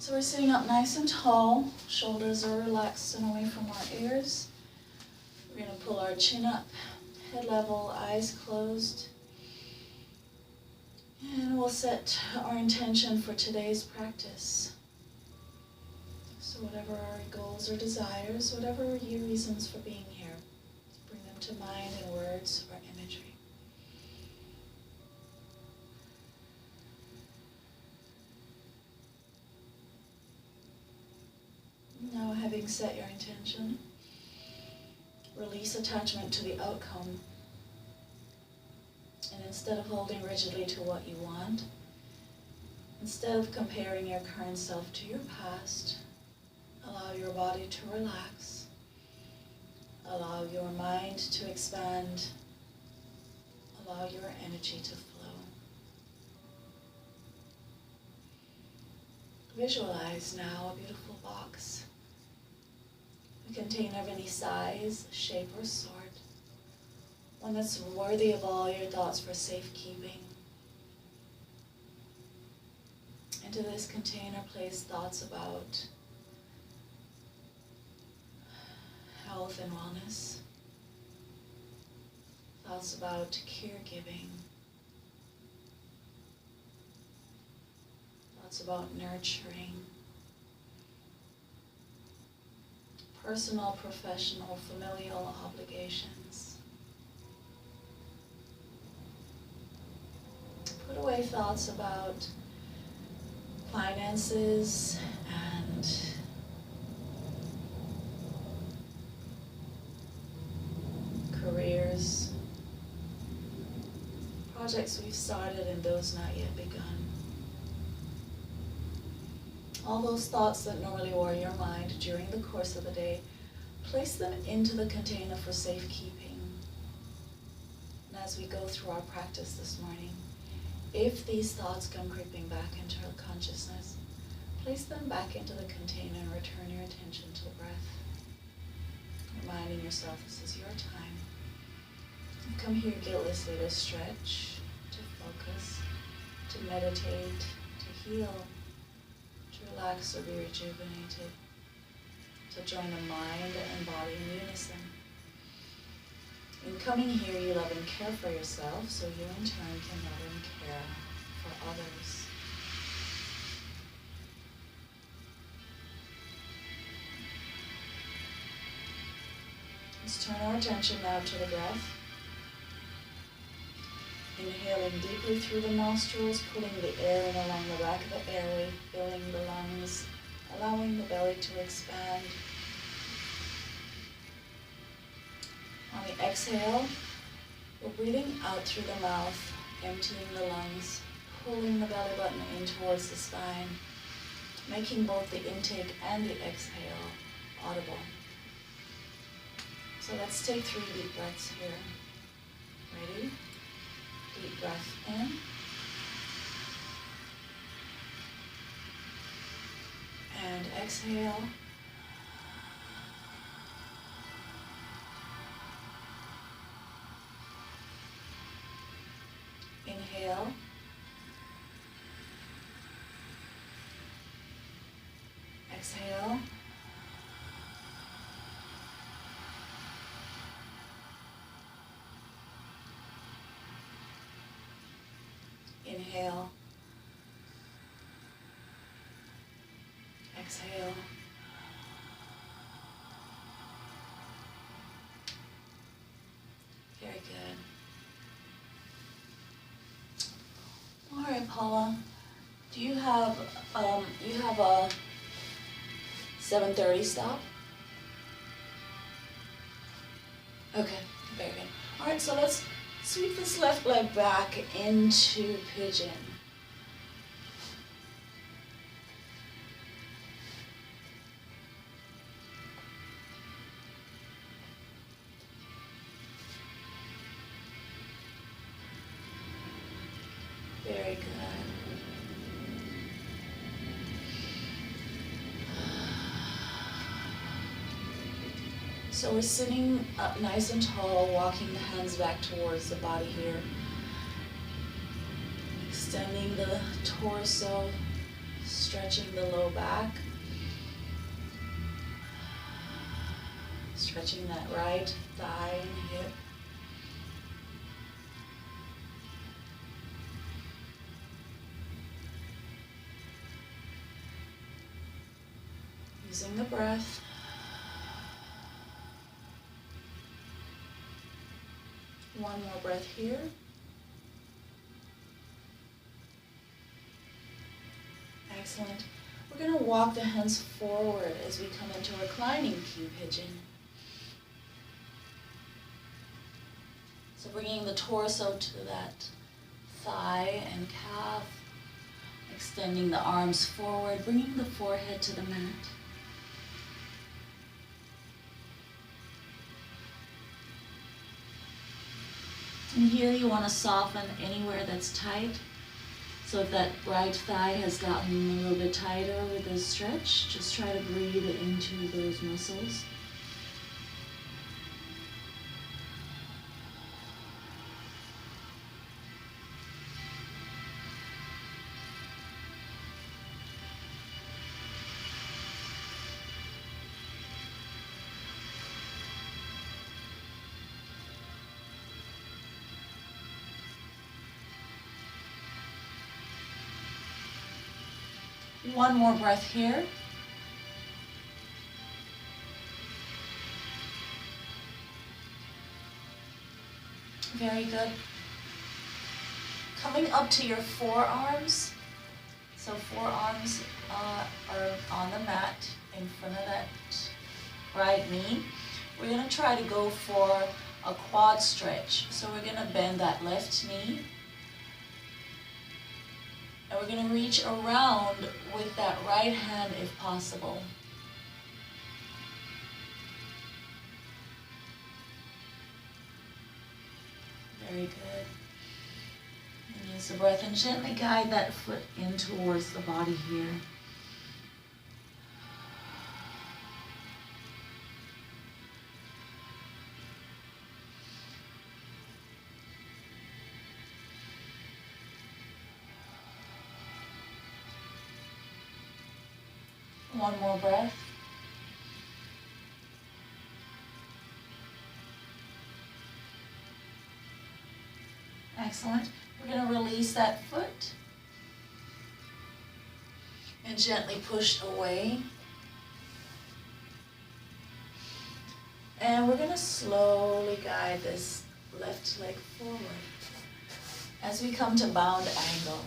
So we're sitting up nice and tall, shoulders are relaxed and away from our ears. We're going to pull our chin up, head level, eyes closed. And we'll set our intention for today's practice. So whatever our goals or desires, whatever your reasons for being here, bring them to mind in words or imagery. Now, having set your intention, release attachment to the outcome. And instead of holding rigidly to what you want, instead of comparing your current self to your past, allow your body to relax. Allow your mind to expand. Allow your energy to flow. Visualize now a beautiful box. A container of any size, shape, or sort. One that's worthy of all your thoughts for safekeeping. Into this container, place thoughts about health and wellness. Thoughts about caregiving. Thoughts about nurturing. Personal, professional, familial obligations. Put away thoughts about finances and careers, projects we've started and those not yet begun. All those thoughts that normally worry your mind during the course of the day, place them into the container for safekeeping. And as we go through our practice this morning, if these thoughts come creeping back into our consciousness, place them back into the container and return your attention to the breath. Reminding yourself this is your time. You've come here guiltlessly to stretch, to focus, to meditate, to heal, to relax or be rejuvenated, to join the mind and body in unison. In coming here, you love and care for yourself, so you in turn can love and care for others. Let's turn our attention now to the breath. Inhaling deeply through the nostrils, pulling the air in along the back of the airway, filling the lungs, allowing the belly to expand. On the exhale, we're breathing out through the mouth, emptying the lungs, pulling the belly button in towards the spine, making both the intake and the exhale audible. So let's take 3 deep breaths here. Ready? Deep breath in. And exhale. Inhale. Exhale. Inhale. Exhale. Very good. All right, Paula. Do you have a 7:30 stop? Okay, very good. All right, so let's sweep this left leg back into pigeon. Very good. So we're sitting up nice and tall, walking the hands back towards the body here. Extending the torso, Stretching the low back. Stretching that right thigh and hip. Using the breath. One more breath here. Excellent. We're going to walk the hands forward as we come into reclining King Pigeon. So bringing the torso to that thigh and calf, extending the arms forward, bringing the forehead to the mat. And here you want to soften anywhere that's tight. So if that right thigh has gotten a little bit tighter with the stretch, just try to breathe into those muscles. One more breath here. Very good. Coming up to your forearms. So forearms are on the mat in front of that right knee. We're going to try to go for a quad stretch. So we're going to bend that left knee. And we're going to reach around with that right hand if possible. Very good. And use the breath and gently guide that foot in towards the body here. One more breath. Excellent. We're going to release that foot and gently push away. And we're going to slowly guide this left leg forward as we come to bound angle.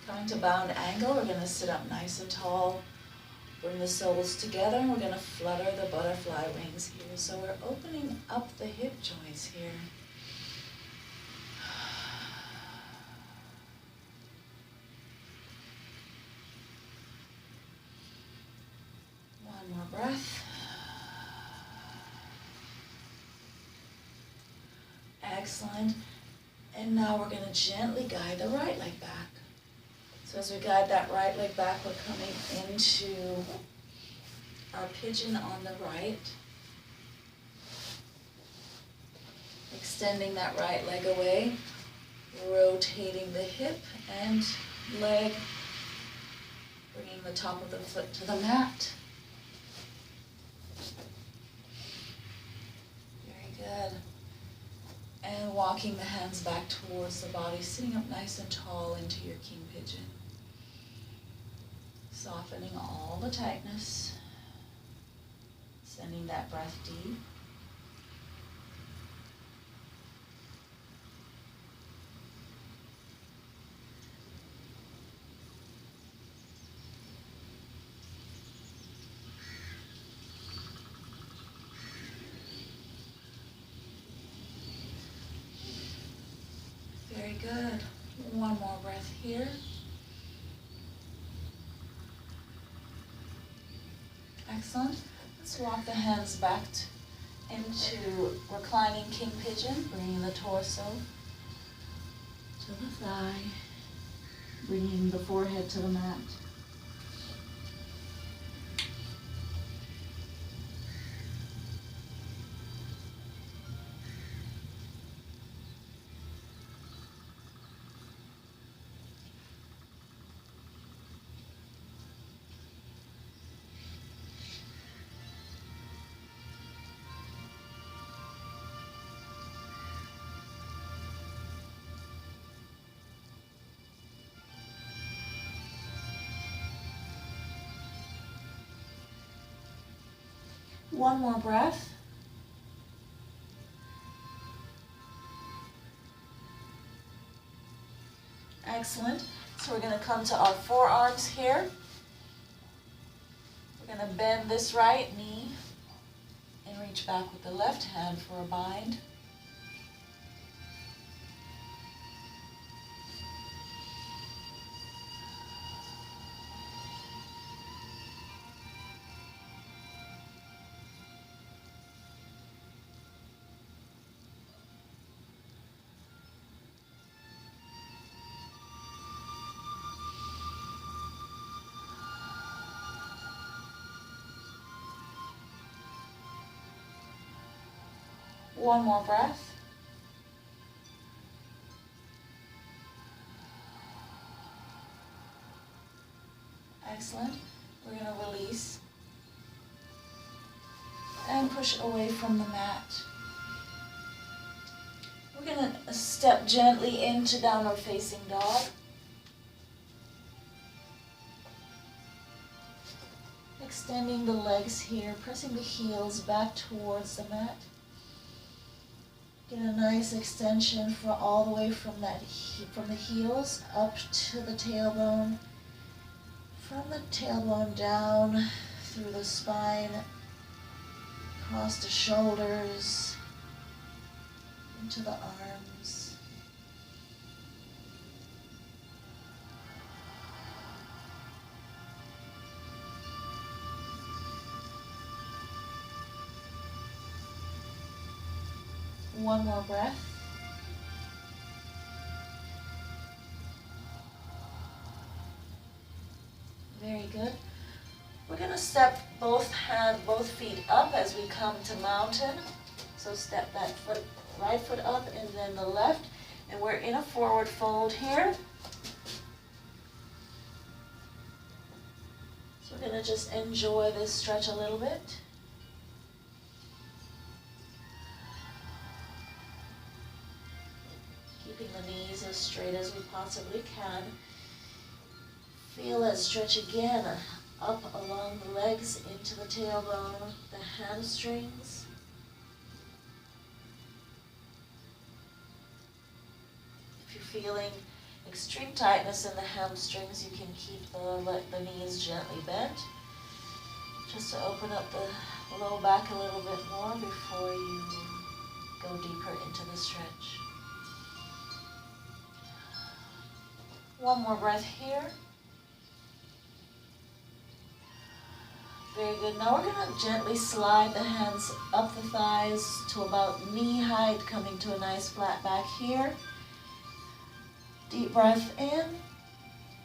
Coming to bound angle, we're going to sit up nice and tall. Bring the soles together and we're going to flutter the butterfly wings here. So we're opening up the hip joints here. One more breath. Excellent. And now we're going to gently guide the right leg back. So as we guide that right leg back, we're coming into our pigeon on the right. Extending that right leg away, rotating the hip and leg, bringing the top of the foot to the mat. Very good. And walking the hands back towards the body, sitting up nice and tall into your king pigeon. Softening all the tightness. Sending that breath deep. Very good. One more breath here. Excellent. Let's walk the hands back into reclining king pigeon, bringing the torso to the thigh, bringing the forehead to the mat. One more breath. Excellent. So we're going to come to our forearms here. We're going to bend this right knee and reach back with the left hand for a bind. One more breath. Excellent. We're going to release and push away from the mat. We're going to step gently into downward facing dog. Extending the legs here, pressing the heels back towards the mat. Get a nice extension for all the way from from the heels up to the tailbone. From the tailbone down through the spine, across the shoulders, into the arms. One more breath. Very good. We're going to step both feet up as we come to mountain. So step that right foot up and then the left. And we're in a forward fold here. So we're going to just enjoy this stretch a little bit. Keeping the knees as straight as we possibly can. Feel that stretch again up along the legs into the tailbone, the hamstrings. If you're feeling extreme tightness in the hamstrings, you can keep the knees gently bent, just to open up the low back a little bit more before you go deeper into the stretch. One more breath here. Very good. Now we're going to gently slide the hands up the thighs to about knee height, coming to a nice flat back here. Deep breath in.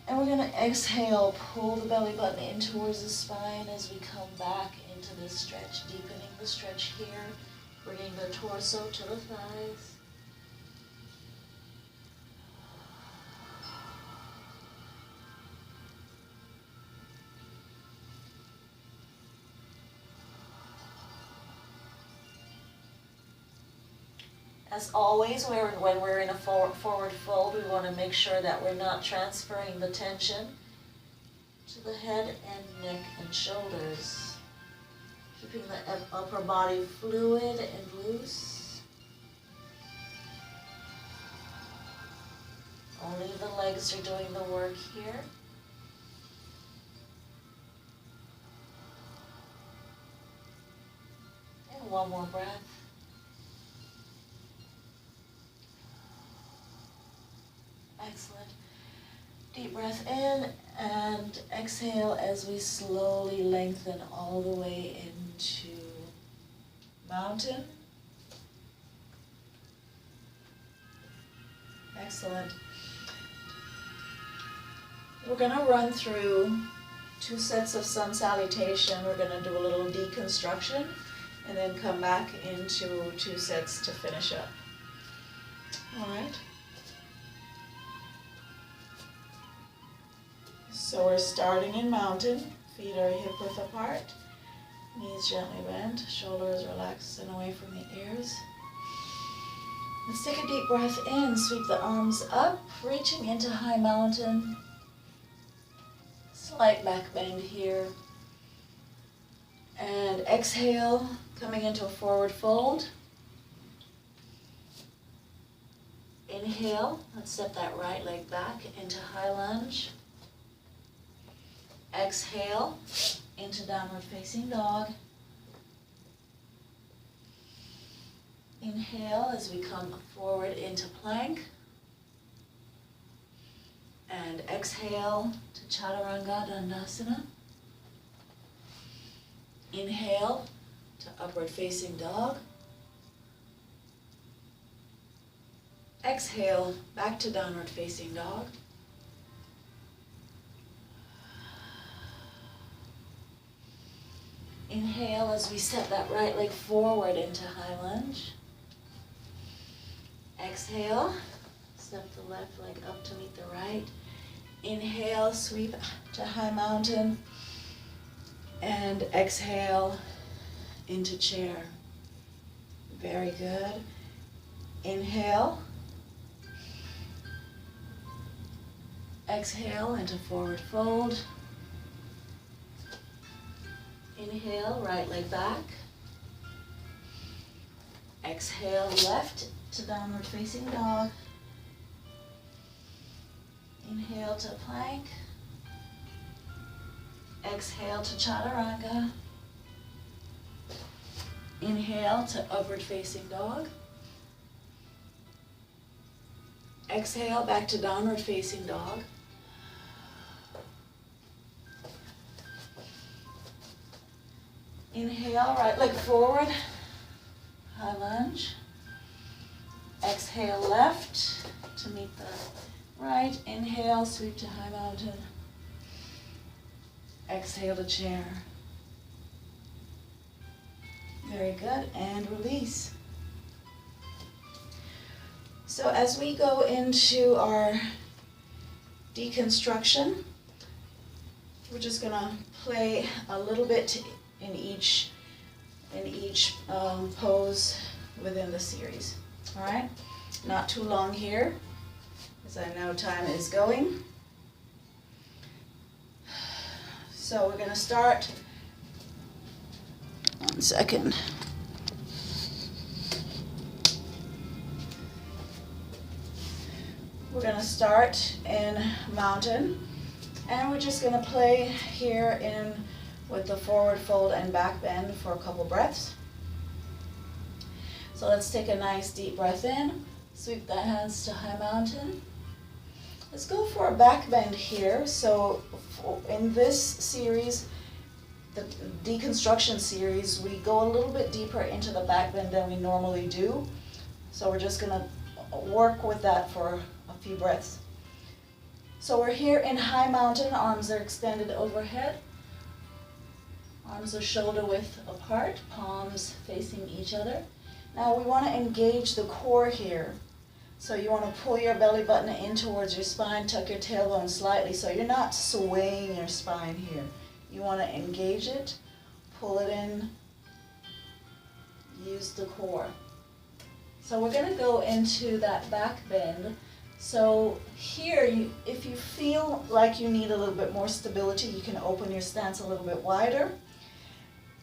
And we're going to exhale, pull the belly button in towards the spine as we come back into this stretch, deepening the stretch here, bringing the torso to the thighs. As always, when we're in a forward fold, we want to make sure that we're not transferring the tension to the head and neck and shoulders. Keeping the upper body fluid and loose. Only the legs are doing the work here. And one more breath. Excellent. Deep breath in and exhale as we slowly lengthen all the way into mountain. Excellent. We're going to run through 2 sets of sun salutation. We're going to do a little deconstruction and then come back into 2 sets to finish up. All right. So we're starting in mountain, feet are hip width apart, knees gently bent, shoulders relaxed and away from the ears. Let's take a deep breath in, sweep the arms up, reaching into high mountain. Slight back bend here. And exhale, coming into a forward fold. Inhale, let's step that right leg back into high lunge. Exhale, into downward facing dog. Inhale as we come forward into plank. And exhale to Chaturanga Dandasana. Inhale to upward facing dog. Exhale, back to downward facing dog. Inhale as we step that right leg forward into high lunge. Exhale, step the left leg up to meet the right. Inhale, sweep to high mountain. And exhale into chair. Very good. Inhale. Exhale into forward fold. Inhale, right leg back. Exhale, left to downward facing dog. Inhale to plank. Exhale to Chaturanga. Inhale to upward facing dog. Exhale, back to downward facing dog. Inhale, right leg forward, high lunge. Exhale, left to meet the right. Inhale, sweep to high mountain. Exhale to chair. Very good, and release. So as we go into our deconstruction, we're just gonna play a little bit in each pose within the series. All right, not too long here, as I know time is going. So we're gonna start. One second. We're gonna start in mountain, and we're just gonna play here in with the forward fold and back bend for a couple breaths. So let's take a nice deep breath in, sweep the hands to high mountain. Let's go for a back bend here. So in this series, the deconstruction series, we go a little bit deeper into the back bend than we normally do. So we're just gonna work with that for a few breaths. So we're here in high mountain, arms are extended overhead. Arms are shoulder width apart, palms facing each other. Now we want to engage the core here. So you want to pull your belly button in towards your spine, tuck your tailbone slightly so you're not swaying your spine here. You want to engage it, pull it in, use the core. So we're going to go into that back bend. So here, if you feel like you need a little bit more stability, you can open your stance a little bit wider.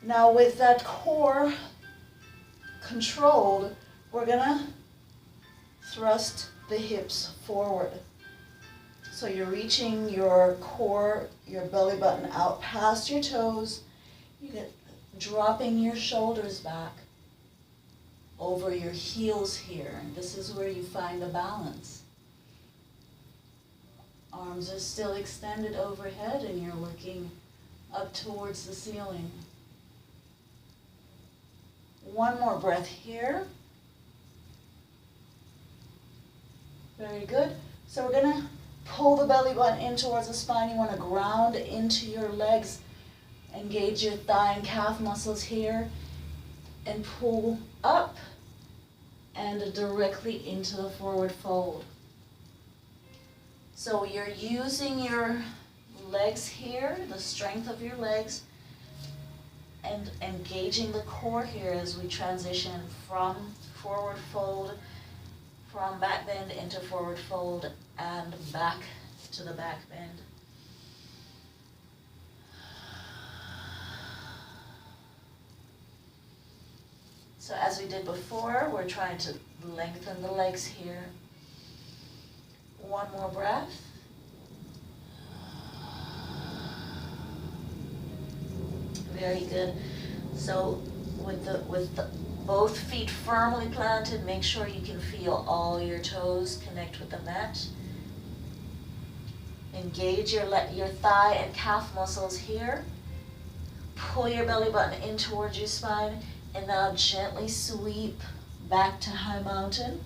Now with that core controlled, we're gonna thrust the hips forward. So you're reaching your core, your belly button out past your toes. You get dropping your shoulders back over your heels here. And this is where you find the balance. Arms are still extended overhead and you're looking up towards the ceiling. One more breath here. Very good. So we're going to pull the belly button in towards the spine. You want to ground into your legs. Engage your thigh and calf muscles here. And pull up and directly into the forward fold. So you're using your legs here, the strength of your legs, and engaging the core here as we transition from forward fold, from back bend into forward fold, and back to the back bend. So as we did before, we're trying to lengthen the legs here. One more breath. Very good. So with both feet firmly planted, make sure you can feel all your toes connect with the mat. Engage your thigh and calf muscles here. Pull your belly button in towards your spine, and now gently sweep back to high mountain.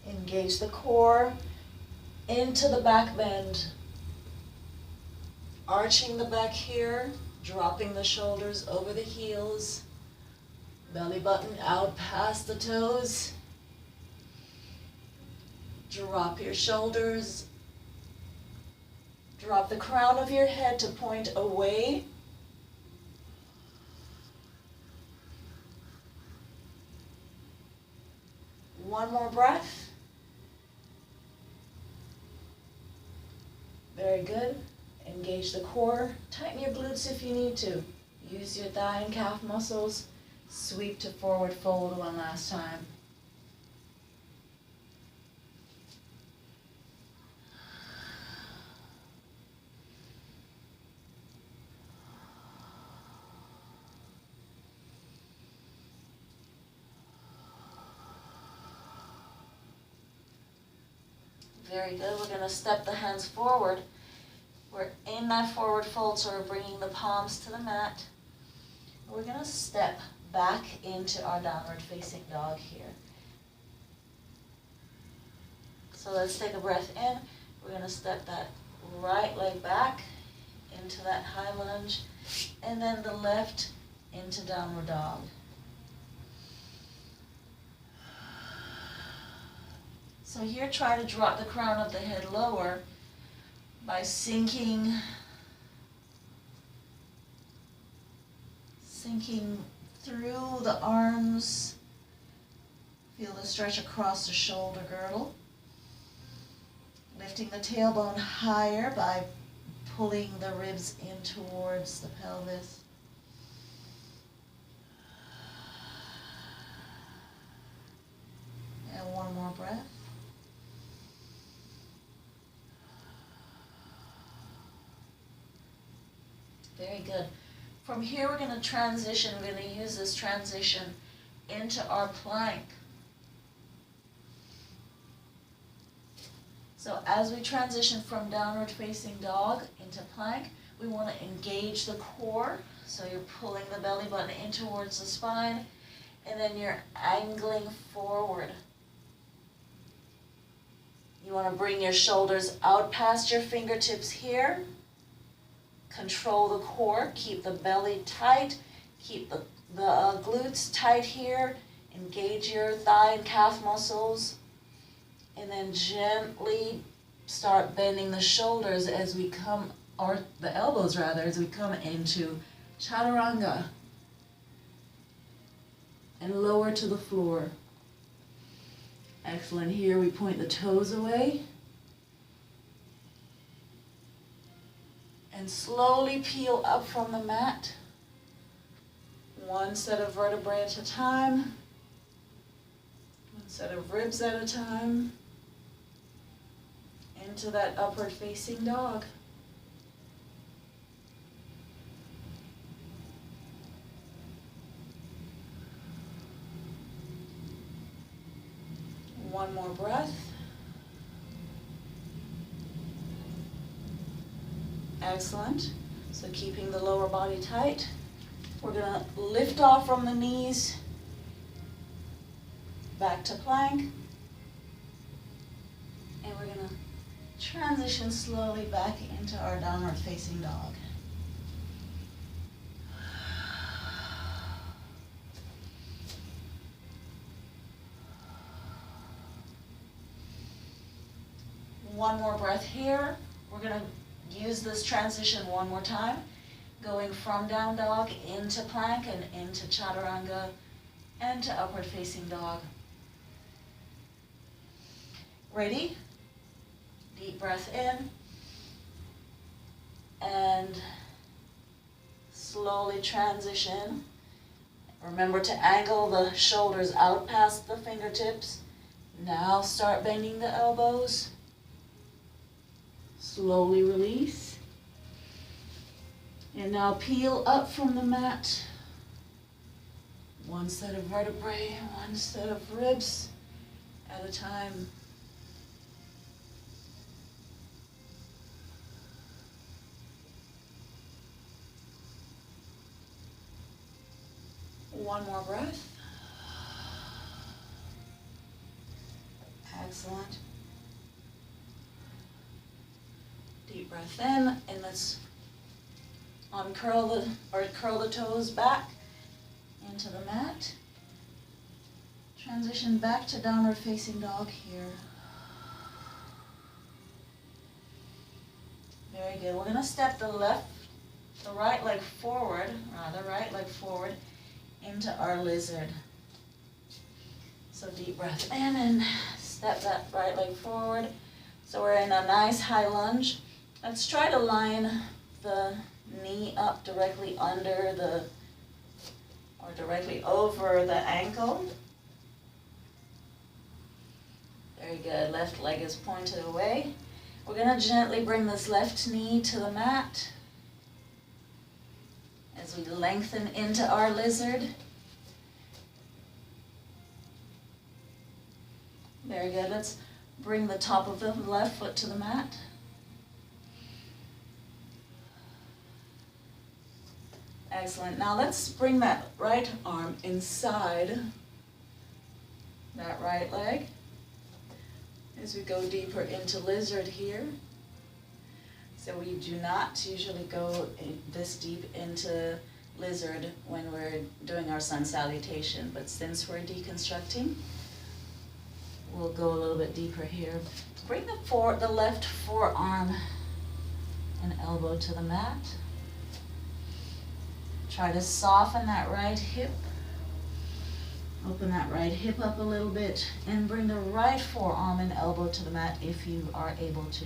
Engage the core into the back bend. Arching the back here, dropping the shoulders over the heels, belly button out past the toes. Drop your shoulders. Drop the crown of your head to point away. One more breath. Very good. Engage the core. Tighten your glutes if you need to. Use your thigh and calf muscles. Sweep to forward fold one last time. Very good. We're going to step the hands forward. We're in that forward fold, so we're bringing the palms to the mat. We're going to step back into our downward facing dog here. So let's take a breath in. We're going to step that right leg back into that high lunge, and then the left into downward dog. So here, try to drop the crown of the head lower by sinking through the arms. Feel the stretch across the shoulder girdle. Lifting the tailbone higher by pulling the ribs in towards the pelvis. And one more breath. Very good. From here, we're going to transition. We're going to use this transition into our plank. So as we transition from downward facing dog into plank, we want to engage the core. So you're pulling the belly button in towards the spine, and then you're angling forward. You want to bring your shoulders out past your fingertips here. Control the core, keep the belly tight, keep the glutes tight here, engage your thigh and calf muscles, and then gently start bending the shoulders as we come, or the elbows rather, as we come into chaturanga, and lower to the floor. Excellent. Here we point the toes away. And slowly peel up from the mat. One set of vertebrae at a time. One set of ribs at a time. Into that upward facing dog. One more breath. Excellent. So keeping the lower body tight. We're going to lift off from the knees, back to plank, and we're going to transition slowly back into our downward facing dog. One more breath here. We're going to use this transition one more time, going from down dog into plank and into chaturanga and to upward facing dog. Ready? Deep breath in and slowly transition Remember to angle the shoulders out past the fingertips. Now start bending the elbows. Slowly release. And now peel up from the mat. One set of vertebrae, one set of ribs at a time. One more breath. Excellent. Deep breath in, and let's curl the toes back into the mat. Transition back to downward facing dog here. Very good. We're going to step the right leg forward into our lizard. So deep breath in and step that right leg forward. So we're in a nice high lunge. Let's try to line the knee up directly under or directly over the ankle. Very good. Left leg is pointed away. We're going to gently bring this left knee to the mat as we lengthen into our lizard. Very good. Let's bring the top of the left foot to the mat. Excellent. Now let's bring that right arm inside that right leg as we go deeper into lizard here. So we do not usually go this deep into lizard when we're doing our sun salutation, but since we're deconstructing, we'll go a little bit deeper here. Bring the left forearm and elbow to the mat. Try to soften that right hip. Open that right hip up a little bit and bring the right forearm and elbow to the mat if you are able to.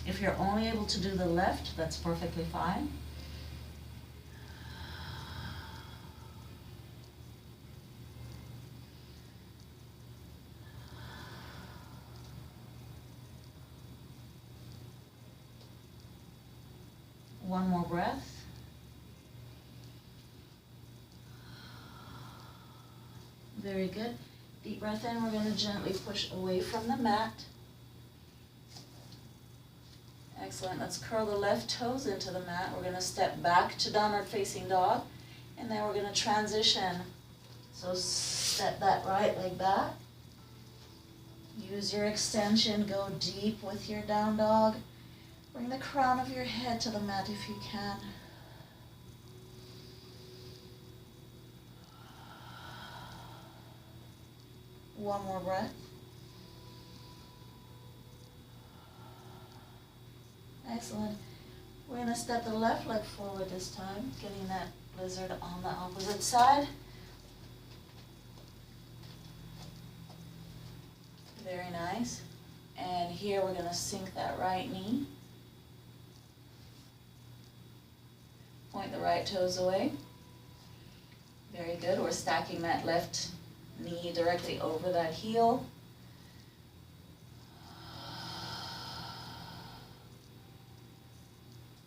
If you're only able to do the left, that's perfectly fine. One more breath. Very good. Deep breath in. We're going to gently push away from the mat. Excellent. Let's curl the left toes into the mat. We're going to step back to downward facing dog, and then we're going to transition. So step that right leg back. Use your extension. Go deep with your down dog. Bring the crown of your head to the mat if you can. One more breath. Excellent. We're going to step the left leg forward this time, getting that lizard on the opposite side. Very nice. And here we're going to sink that right knee. Point the right toes away. Very good. We're stacking that left knee directly over that heel.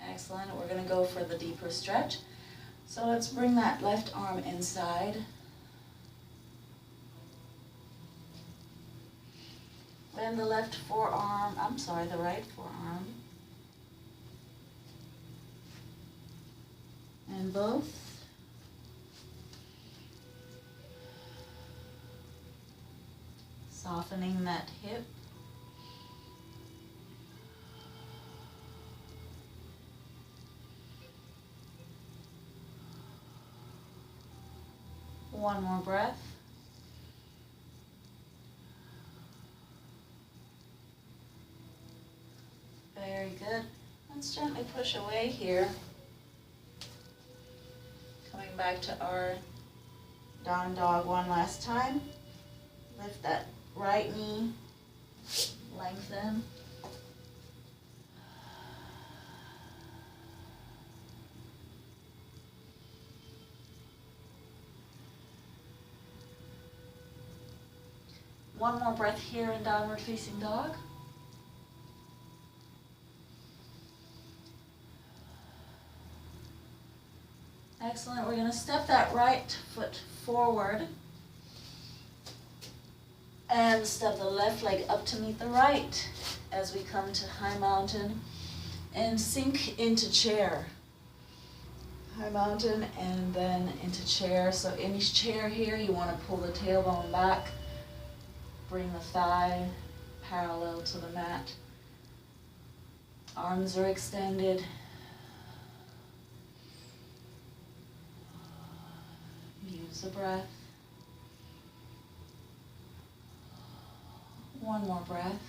Excellent. We're going to go for the deeper stretch. So let's bring that left arm inside. Bend the right forearm. And both. Softening that hip. One more breath. Very good. Let's gently push away here. Coming back to our down dog one last time. Lift that right knee, lengthen. One more breath here in downward facing dog. Excellent. We're going to step that right foot forward and step the left leg up to meet the right as we come to high mountain and sink into chair. High mountain and then into chair. So in each chair here, you want to pull the tailbone back, bring the thigh parallel to the mat. Arms are extended. Use the breath. One more breath.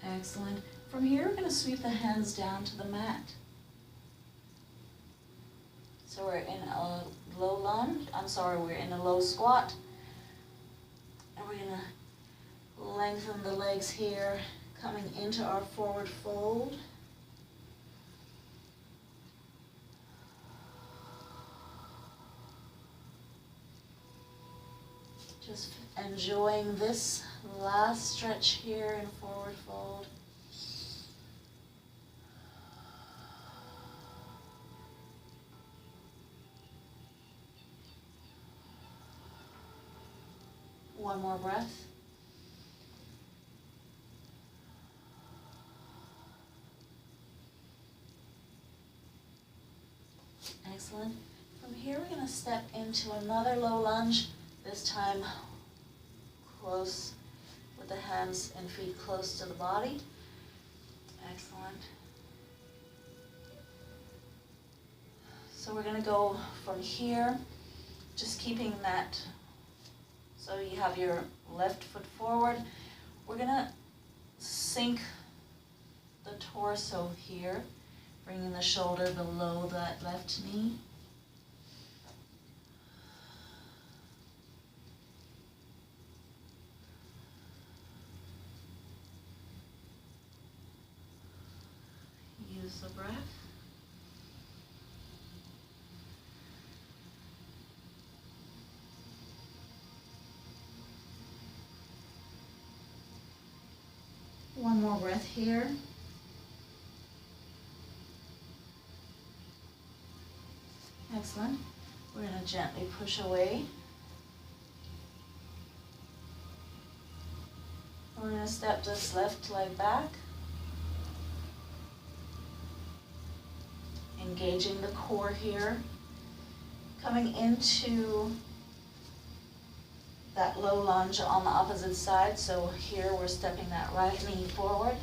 Excellent. From here, we're going to sweep the hands down to the mat. So we're in a low lunge. We're in a low squat. And we're going to lengthen the legs here, coming into our forward fold. Just enjoying this last stretch here in forward fold. One more breath. Excellent. From here, we're going to step into another low lunge. This time close with the hands and feet close to the body. Excellent. So we're going to go from here, just keeping that. So you have your left foot forward. We're going to sink the torso here, bringing the shoulder below that left knee. Use the breath. One more breath here. Excellent. We're going to gently push away. We're going to step this left leg back. Engaging the core here. Coming into that low lunge on the opposite side. So here we're stepping that right knee forward.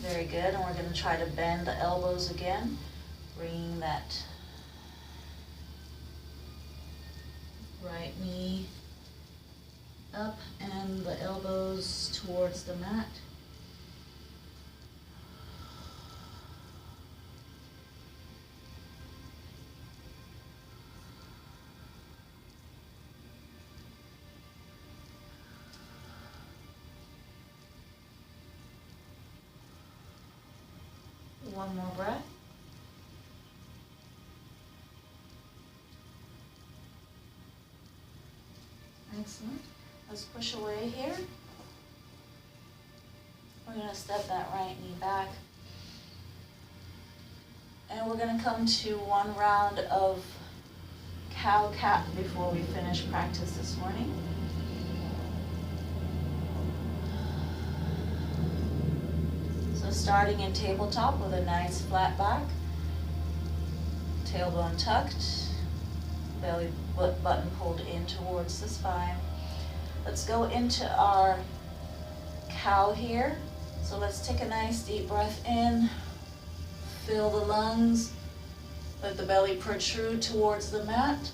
Very good, and we're going to try to bend the elbows again, bringing that right knee up and the elbows towards the mat. One more breath. Excellent. Let's push away here. We're going to step that right knee back. And we're going to come to one round of cow-cat before we finish practice this morning. Starting in tabletop with a nice flat back, tailbone tucked, belly button pulled in towards the spine. Let's go into our cow here. So let's take a nice deep breath in, fill the lungs, let the belly protrude towards the mat.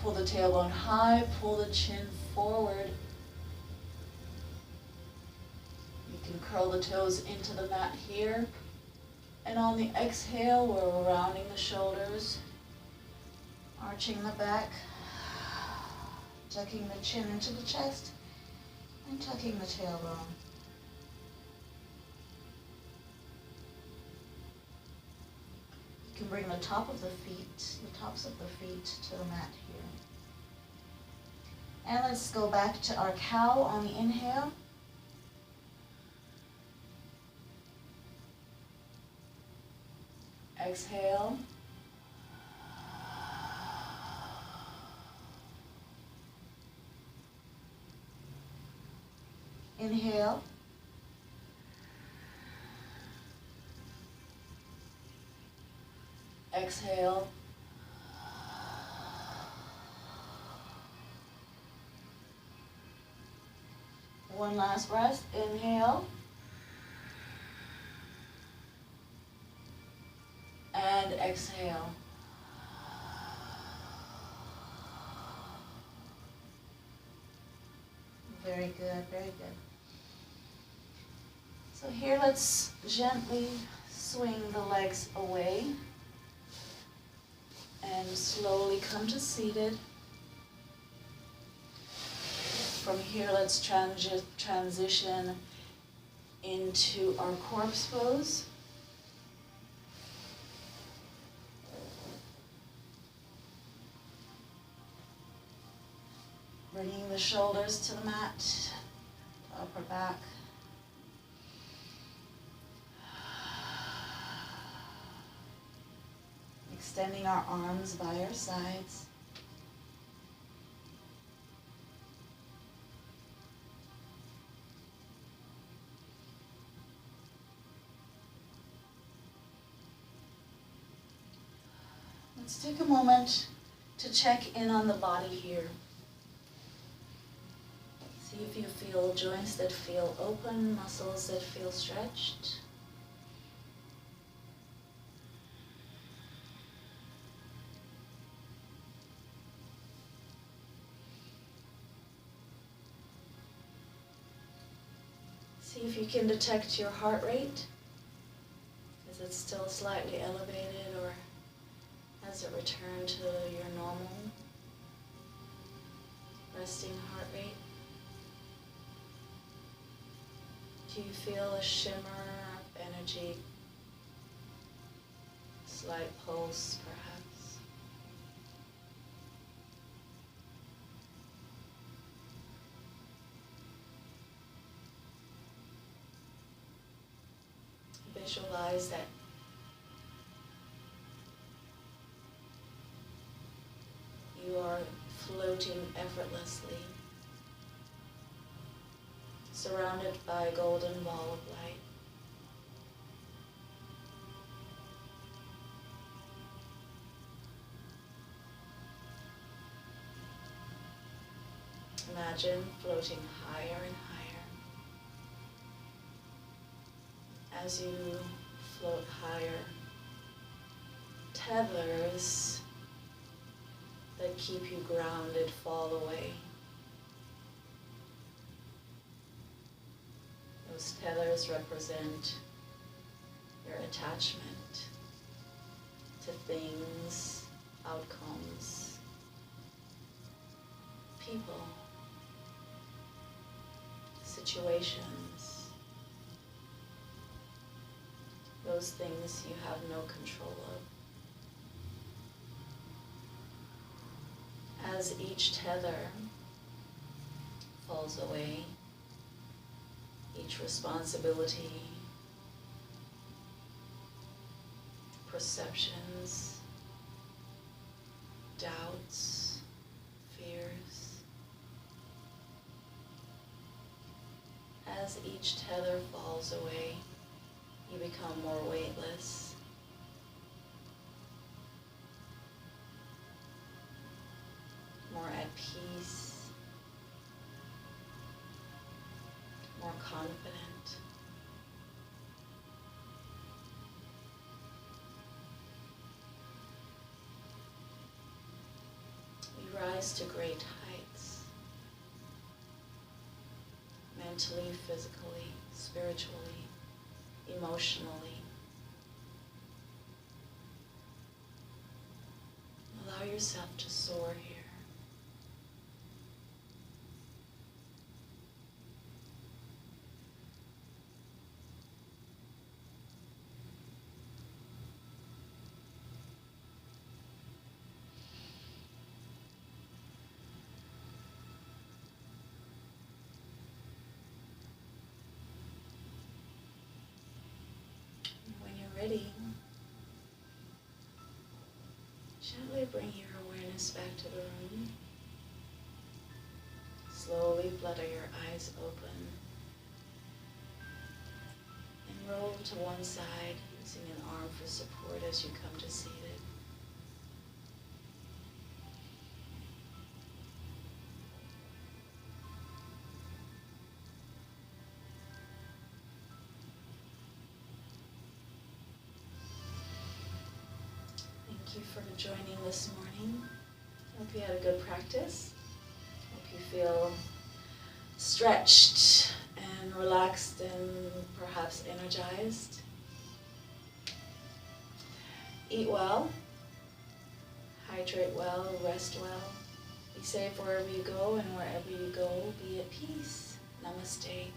Pull the tailbone high, pull the chin forward. You can curl the toes into the mat here. And on the exhale, we're rounding the shoulders, arching the back, tucking the chin into the chest, and tucking the tailbone. You can bring the tops of the feet to the mat here. And let's go back to our cow on the inhale. Exhale. Inhale. Exhale. One last breath. Inhale. And exhale. Very good, very good. So here, let's gently swing the legs away and slowly come to seated. From here, let's transition into our corpse pose. Bringing the shoulders to the mat, upper back. Extending our arms by our sides. Let's take a moment to check in on the body here. See if you feel joints that feel open, muscles that feel stretched. See if you can detect your heart rate. Is it still slightly elevated, or has it returned to your normal resting heart rate? Do you feel a shimmer of energy? Slight pulse, perhaps? Visualize that you are floating effortlessly, surrounded by a golden ball of light. Imagine floating higher and higher. As you float higher, tethers that keep you grounded fall away. Those tethers represent your attachment to things, outcomes, people, situations, those things you have no control of. As each tether falls away, each responsibility, perceptions, doubts, fears. As each tether falls away, you become more weightless. More at peace, more confident. We rise to great heights, mentally, physically, spiritually, emotionally. Allow yourself to soar here. ready, gently bring your awareness back to the room. Slowly flutter your eyes open and roll to one side using an arm for support as you come to seated. Thank you for joining this morning. Hope you had a good practice. Hope you feel stretched and relaxed and perhaps energized. Eat well, hydrate well, rest well. Be safe wherever you go, and wherever you go, be at peace. Namaste.